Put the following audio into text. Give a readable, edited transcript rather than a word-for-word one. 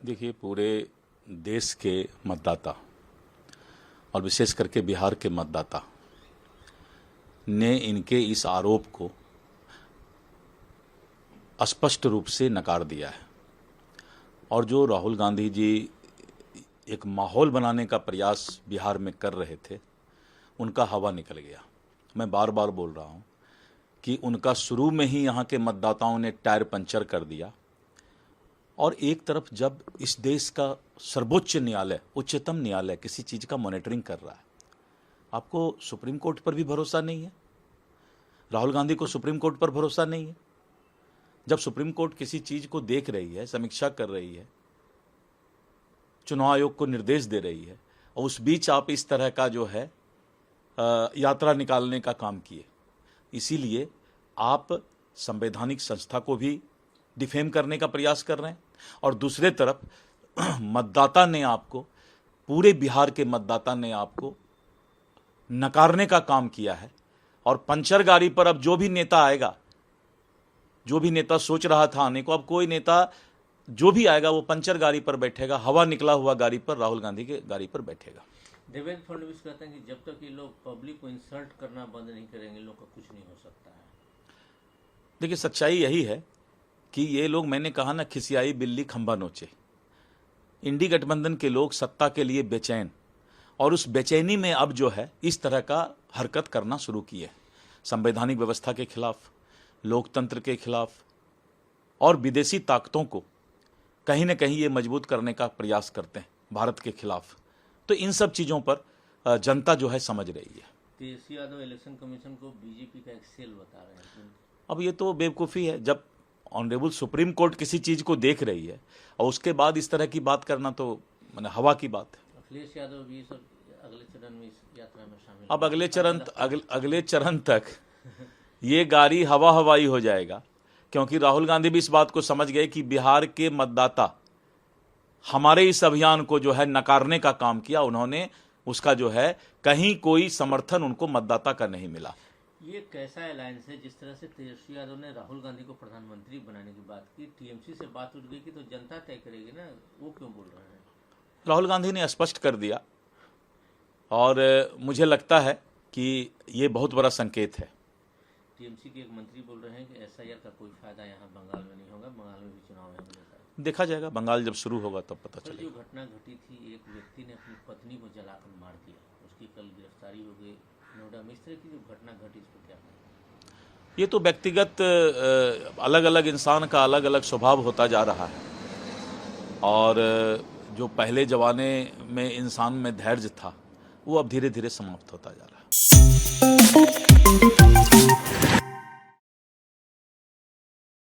देखिए, पूरे देश के मतदाता और विशेष करके बिहार के मतदाता ने इनके इस आरोप को स्पष्ट रूप से नकार दिया है। और जो राहुल गांधी जी एक माहौल बनाने का प्रयास बिहार में कर रहे थे, उनका हवा निकल गया। मैं बार बार बोल रहा हूं कि उनका शुरू में ही यहाँ के मतदाताओं ने टायर पंचर कर दिया। और एक तरफ जब इस देश का सर्वोच्च न्यायालय, उच्चतम न्यायालय किसी चीज़ का मॉनिटरिंग कर रहा है, आपको सुप्रीम कोर्ट पर भी भरोसा नहीं है? राहुल गांधी को सुप्रीम कोर्ट पर भरोसा नहीं है? जब सुप्रीम कोर्ट किसी चीज़ को देख रही है, समीक्षा कर रही है, चुनाव आयोग को निर्देश दे रही है, और उस बीच आप इस तरह का जो है यात्रा निकालने का काम किए, इसीलिए आप संवैधानिक संस्था को भी डिफेम करने का प्रयास कर रहे हैं। और दूसरे तरफ मतदाता ने आपको, पूरे बिहार के मतदाता ने आपको नकारने का काम किया है। और पंचर गाड़ी पर अब जो भी नेता आएगा, जो भी नेता सोच रहा था आने को, अब कोई नेता जो भी आएगा वो पंचर गाड़ी पर बैठेगा, हवा निकला हुआ गाड़ी पर, राहुल गांधी के गाड़ी पर बैठेगा। देवेंद्र फडणवीस कहते हैं कि जब तक ये लोग पब्लिक को इंसल्ट करना बंद नहीं करेंगे, लोग का कुछ नहीं हो सकता है। देखिए, सच्चाई यही है कि ये लोग, मैंने कहा ना, खिसियाई बिल्ली खंभा नोचे। इंडी गठबंधन के लोग सत्ता के लिए बेचैन, और उस बेचैनी में अब जो है इस तरह का हरकत करना शुरू की है, संवैधानिक व्यवस्था के खिलाफ, लोकतंत्र के खिलाफ, और विदेशी ताकतों को कहीं न कहीं ये मजबूत करने का प्रयास करते हैं, भारत के खिलाफ। तो इन सब चीज़ों पर जनता जो है समझ रही है। तेजस्वी यादव इलेक्शन कमीशन को बीजेपी का एक सेल बता रहे हैं। अब ये तो बेवकूफ़ी है। जब ऑनरेबल सुप्रीम कोर्ट किसी चीज़ को देख रही है और उसके बाद इस तरह की बात करना, तो मैंने हवा की बात है। अखिलेश यादव भी सब अगले चरण में इस यात्रा में शामिल। अब अगले चरण तक ये गाड़ी हवा हवाई हो जाएगा, क्योंकि राहुल गांधी भी इस बात को समझ गए कि बिहार के मतदाता हमारे इस अभियान को जो है नकारने का काम किया। उन्होंने उसका जो है कहीं कोई समर्थन उनको मतदाता का नहीं मिला। ये कैसा अलायंस है? जिस तरह से तेजस्वी यादव ने राहुल गांधी को प्रधानमंत्री बनाने की बात की, टीएमसी से बात उठ गई कि तो जनता तय करेगी ना, वो क्यों बोल रहे हैं? राहुल गांधी ने स्पष्ट कर दिया, और मुझे लगता है कि ये बहुत बड़ा संकेत है। टीएमसी के एक मंत्री बोल रहे हैं कि एसआईआर का कोई फायदा यहाँ बंगाल में नहीं होगा, बंगाल में भी चुनाव है। देखा जाएगा, बंगाल जब शुरू होगा तब पता चलेगा। जो घटना घटी थी, एक व्यक्ति ने अपनी पत्नी को जलाकर मार दिया, उसकी कल गिरफ्तारी हो गई नोएडा में। इस तरह की जो घटना घटी, इसको क्या कहें? ये तो व्यक्तिगत अलग अलग इंसान का अलग अलग स्वभाव होता जा रहा है, और जो पहले जमाने में इंसान में धैर्य था, वो अब धीरे धीरे समाप्त होता जा रहा है।